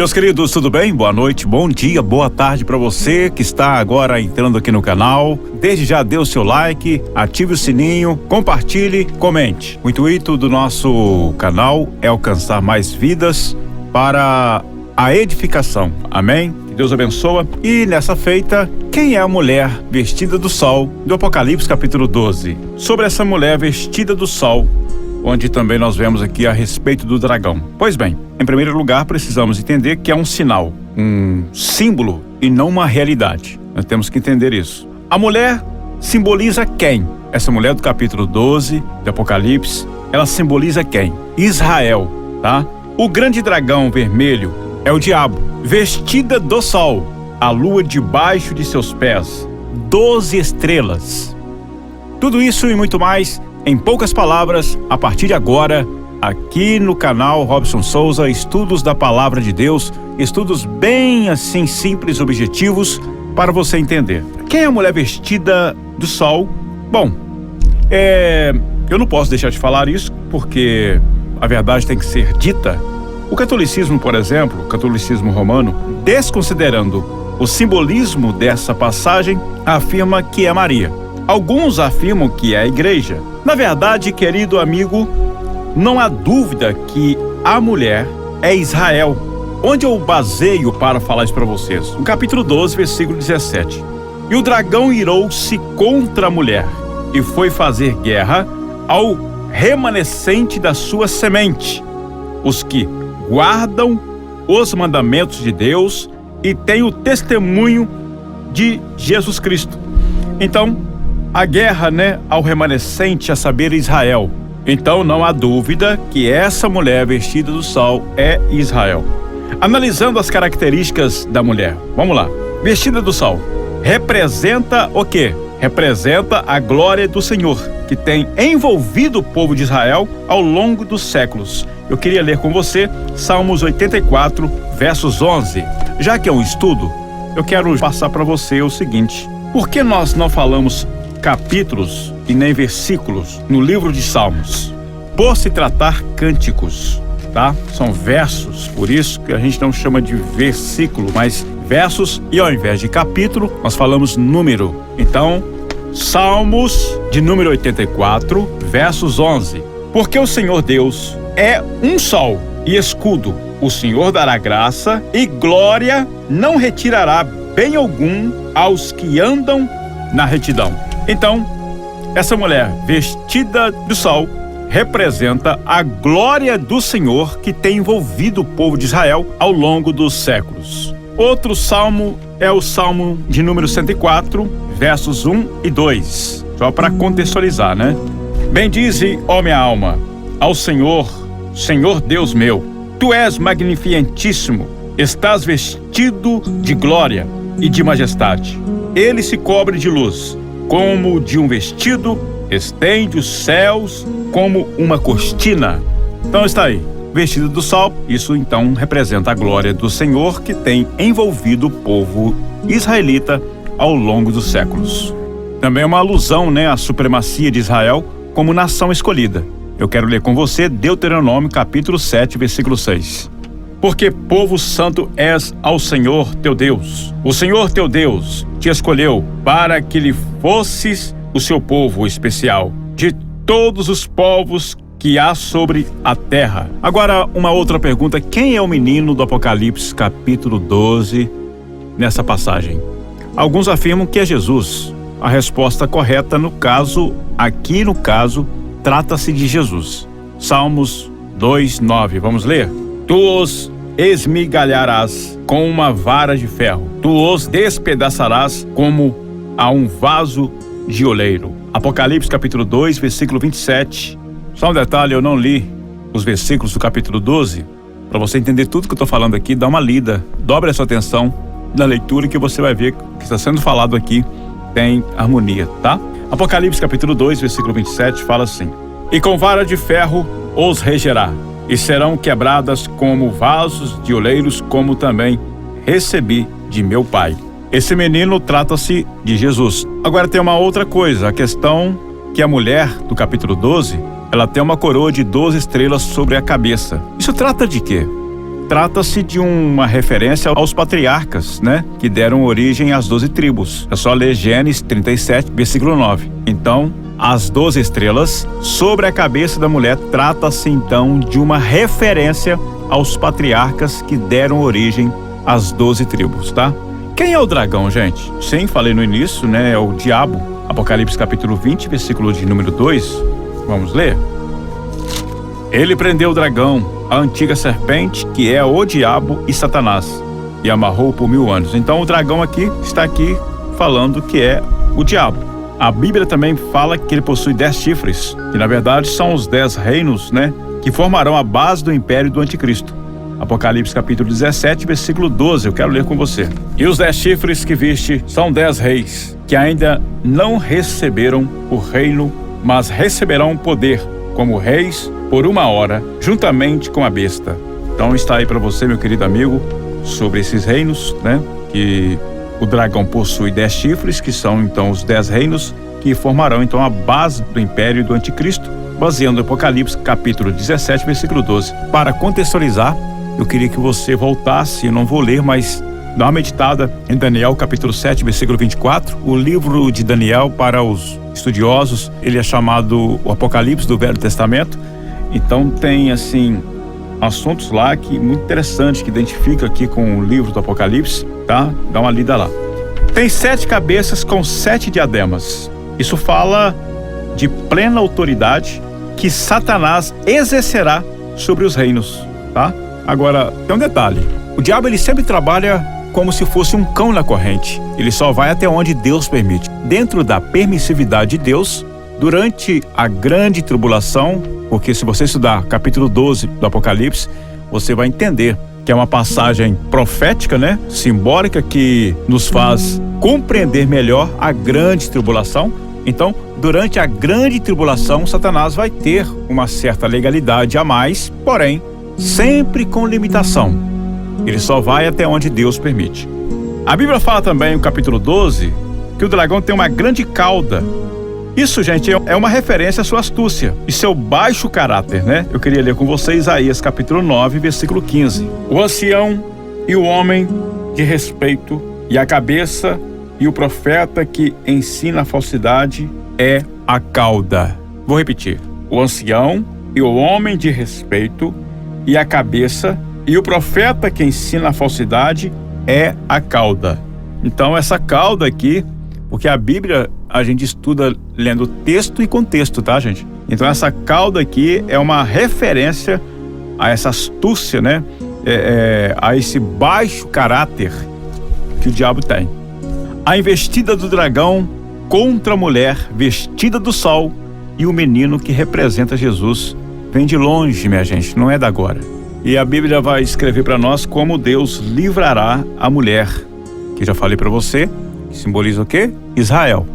Meus queridos, tudo bem? Boa noite, bom dia, boa tarde para você que está agora entrando aqui no canal. Desde já dê o seu like, ative o sininho, compartilhe, comente. O intuito do nosso canal é alcançar mais vidas para a edificação. Amém? Que Deus abençoe. E nessa feita, quem é a mulher vestida do sol do Apocalipse capítulo 12? Sobre essa mulher vestida do sol, onde também nós vemos aqui a respeito do dragão. Pois bem, em primeiro lugar, precisamos entender que é um sinal, um símbolo e não uma realidade. Nós temos que entender isso. A mulher simboliza quem? Essa mulher do capítulo 12 do Apocalipse, ela simboliza quem? Israel, tá? O grande dragão vermelho é o diabo, vestida do sol, a lua debaixo de seus pés, 12 estrelas. Tudo isso e muito mais, em poucas palavras, a partir de agora, aqui no canal Robson Souza, estudos da Palavra de Deus, estudos bem assim simples, objetivos, para você entender. Quem é a mulher vestida do sol? Bom, eu não posso deixar de falar isso, porque a verdade tem que ser dita. O catolicismo, por exemplo, o catolicismo romano, desconsiderando o simbolismo dessa passagem, afirma que é Maria. Alguns afirmam que é a igreja. Na verdade, querido amigo, não há dúvida que a mulher é Israel. Onde eu baseio para falar isso para vocês? No capítulo 12, versículo 17. E o dragão irou-se contra a mulher e foi fazer guerra ao remanescente da sua semente, os que guardam os mandamentos de Deus e têm o testemunho de Jesus Cristo. Então, a guerra, ao remanescente, a saber, Israel. Então não há dúvida que essa mulher vestida do sol é Israel. Analisando as características da mulher, vamos lá. Vestida do sol representa o quê? Representa a glória do Senhor, que tem envolvido o povo de Israel ao longo dos séculos. Eu queria ler com você Salmos 84, versos 11. Já que é um estudo, eu quero passar para você o seguinte: por que nós não falamos capítulos e nem versículos no livro de Salmos? Por se tratar cânticos, tá? São versos, por isso que a gente não chama de versículo, mas versos, e ao invés de capítulo, nós falamos número. Então, Salmos de número 84, versos 11. Porque o Senhor Deus é um sol e escudo, o Senhor dará graça e glória, não retirará bem algum aos que andam na retidão. Então, essa mulher vestida do sol representa a glória do Senhor que tem envolvido o povo de Israel ao longo dos séculos. Outro salmo é o Salmo de número 104, versos 1 e 2. Só para contextualizar, Bendize, ó minha alma, ao Senhor, Senhor Deus meu. Tu és magnificentíssimo, estás vestido de glória e de majestade. Ele se cobre de luz, como de um vestido, estende os céus como uma cortina. Então está aí, vestido do sol. Isso então representa a glória do Senhor que tem envolvido o povo israelita ao longo dos séculos. Também é uma alusão, à supremacia de Israel como nação escolhida. Eu quero ler com você Deuteronômio capítulo 7, versículo 6. Porque povo santo és ao Senhor teu Deus. O Senhor teu Deus te escolheu para que lhe fosses o seu povo especial de todos os povos que há sobre a terra. Agora, uma outra pergunta: quem é o menino do Apocalipse capítulo 12 nessa passagem? Alguns afirmam que é Jesus. A resposta correta aqui no caso, trata-se de Jesus. Salmos 2:9, vamos ler? Tu os esmigalharás com uma vara de ferro, tu os despedaçarás como a um vaso de oleiro. Apocalipse capítulo 2, versículo 27. Só um detalhe, eu não li os versículos do capítulo 12. Para você entender tudo que eu estou falando aqui, dá uma lida, dobre a sua atenção na leitura que você vai ver que está sendo falado aqui tem harmonia, tá? Apocalipse capítulo 2, versículo 27 fala assim: E com vara de ferro os regerá, e serão quebradas como vasos de oleiros, como também recebi de meu Pai. Esse menino trata-se de Jesus. Agora tem uma outra coisa, a questão que a mulher do capítulo 12, ela tem uma coroa de 12 estrelas sobre a cabeça. Isso trata de quê? trata-se de uma referência aos patriarcas, né? Que deram origem às 12 tribos. É só ler Gênesis 37, versículo 9. Então, as 12 estrelas sobre a cabeça da mulher trata-se então de uma referência aos patriarcas que deram origem às 12 tribos, tá? Quem é o dragão, gente? Sim, falei no início, né? É o diabo. Apocalipse capítulo 20, versículo de número 2. Vamos ler? Ele prendeu o dragão, a antiga serpente, que é o diabo e Satanás, e amarrou por 1000 anos. Então o dragão está aqui falando que é o diabo. A Bíblia também fala que ele possui 10 chifres, que na verdade são os 10 reinos, né? Que formarão a base do império do anticristo. Apocalipse capítulo 17, versículo 12, eu quero ler com você. E os 10 chifres que viste são 10 reis, que ainda não receberam o reino, mas receberão poder como reis por 1 hora, juntamente com a besta. Então está aí para você, meu querido amigo, sobre esses reinos, né? Que o dragão possui 10 chifres, que são então os 10 reinos, que formarão então a base do império do anticristo, baseando no Apocalipse capítulo 17, versículo 12. Para contextualizar, eu queria que você voltasse, eu não vou ler, mas dá uma meditada em Daniel capítulo 7, versículo 24. O livro de Daniel, para os estudiosos, ele é chamado o Apocalipse do Velho Testamento. Então tem assim assuntos lá que muito interessantes, que identifica aqui com o livro do Apocalipse, tá? Dá uma lida lá. Tem 7 cabeças com 7 diademas. Isso fala de plena autoridade que Satanás exercerá sobre os reinos, tá? Agora, tem um detalhe. O diabo, ele sempre trabalha como se fosse um cão na corrente. Ele só vai até onde Deus permite. Dentro da permissividade de Deus, durante a grande tribulação, porque se você estudar capítulo 12 do Apocalipse, você vai entender que é uma passagem profética, né? Simbólica, que nos faz compreender melhor a grande tribulação. Então, durante a grande tribulação, Satanás vai ter uma certa legalidade a mais, porém, sempre com limitação. Ele só vai até onde Deus permite. A Bíblia fala também, no capítulo 12, que o dragão tem uma grande cauda. Isso, gente, é uma referência à sua astúcia e seu baixo caráter, né? Eu queria ler com você Isaías capítulo 9, versículo 15. O ancião e o homem de respeito e a cabeça e o profeta que ensina a falsidade é a cauda. Vou repetir. O ancião e o homem de respeito e a cabeça e o profeta que ensina a falsidade é a cauda. Então essa cauda aqui, porque a Bíblia a gente estuda lendo texto e contexto, tá, gente? Então essa cauda aqui é uma referência a essa astúcia, né? A esse baixo caráter que o diabo tem. A investida do dragão contra a mulher vestida do sol e o menino que representa Jesus vem de longe, minha gente, não é da agora. E a Bíblia vai escrever para nós como Deus livrará a mulher, que já falei para você, que simboliza o quê? Israel.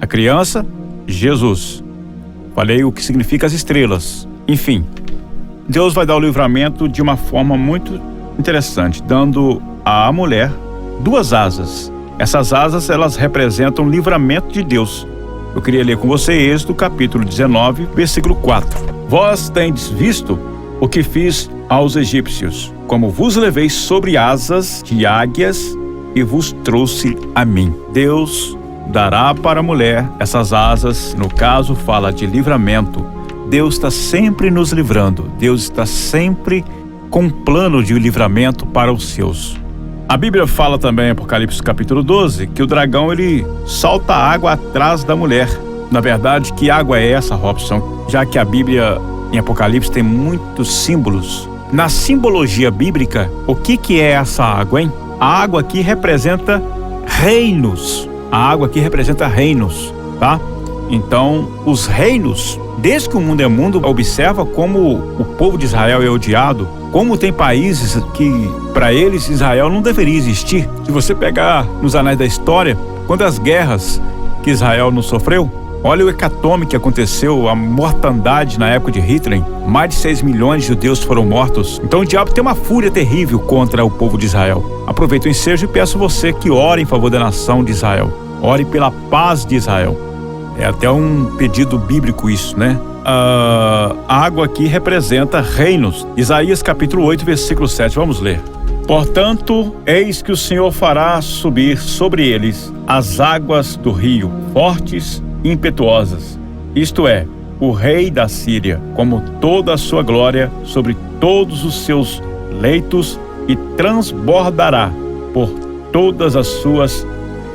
A criança, Jesus. Falei o que significa as estrelas. Enfim, Deus vai dar o livramento de uma forma muito interessante, dando à mulher 2 asas. Essas asas, elas representam o livramento de Deus. Eu queria ler com você Êxodo capítulo 19, versículo 4. Vós tendes visto o que fiz aos egípcios, como vos levei sobre asas de águias e vos trouxe a mim. Deus dará para a mulher essas asas, no caso fala de livramento. Deus está sempre nos livrando, Deus está sempre com um plano de livramento para os seus. A Bíblia fala também em Apocalipse capítulo 12 que o dragão ele solta água atrás da mulher. Na verdade, que água é essa, Robson? Já que a Bíblia em Apocalipse tem muitos símbolos. Na simbologia bíblica, o que é essa água, hein? A água aqui representa reinos. A água aqui representa reinos, tá? Então, os reinos, desde que o mundo é mundo, observa como o povo de Israel é odiado, como tem países que, para eles, Israel não deveria existir. Se você pegar nos anais da história, quantas guerras que Israel não sofreu, olha o hecatombe que aconteceu, a mortandade na época de Hitler. Mais de 6 milhões de judeus foram mortos. Então o diabo tem uma fúria terrível contra o povo de Israel. Aproveito o ensejo e peço a você que ore em favor da nação de Israel. Ore pela paz de Israel. É até um pedido bíblico isso, né? a água aqui representa reinos. Isaías capítulo 8, versículo 7. Vamos ler. Portanto, eis que o Senhor fará subir sobre eles as águas do rio, fortes e impetuosas. Isto é, o rei da Síria, como toda a sua glória sobre todos os seus leitos, e transbordará por todas as suas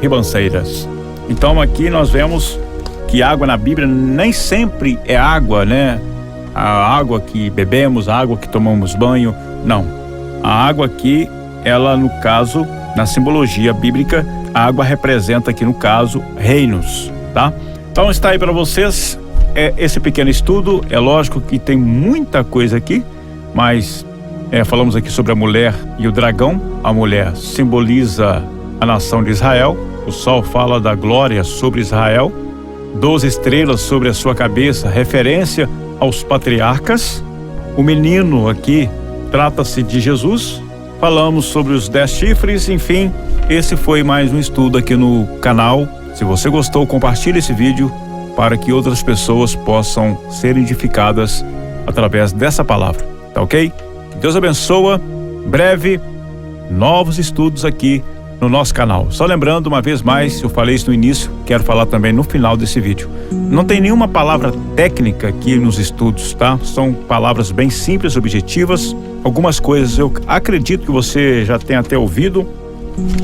ribanceiras. Então aqui nós vemos que água na Bíblia nem sempre é água, né? A água que bebemos, a água que tomamos banho, não. A água aqui, ela no caso, na simbologia bíblica, a água representa aqui no caso reinos, tá? Então está aí para vocês esse pequeno estudo. É lógico que tem muita coisa aqui, mas falamos aqui sobre a mulher e o dragão. A mulher simboliza a nação de Israel, o sol fala da glória sobre Israel, 12 estrelas sobre a sua cabeça, referência aos patriarcas. O menino aqui trata-se de Jesus. Falamos sobre os 10 chifres, enfim, esse foi mais um estudo aqui no canal. Se você gostou, compartilhe esse vídeo para que outras pessoas possam ser edificadas através dessa palavra, tá ok? Que Deus abençoe. Breve, novos estudos aqui no nosso canal. Só lembrando uma vez mais, eu falei isso no início, quero falar também no final desse vídeo. Não tem nenhuma palavra técnica aqui nos estudos, tá? São palavras bem simples, objetivas. Algumas coisas eu acredito que você já tenha até ouvido,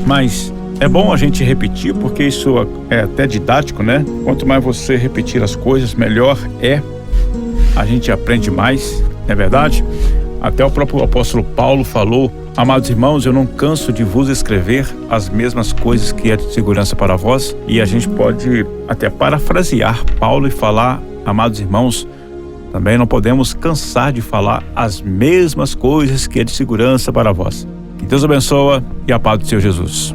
mas é bom a gente repetir, porque isso é até didático, né? Quanto mais você repetir as coisas, melhor é. A gente aprende mais, não é verdade? Até o próprio apóstolo Paulo falou: amados irmãos, eu não canso de vos escrever as mesmas coisas que é de segurança para vós. E a gente pode até parafrasear Paulo e falar: amados irmãos, também não podemos cansar de falar as mesmas coisas que é de segurança para vós. Que Deus abençoe e a paz do Senhor Jesus.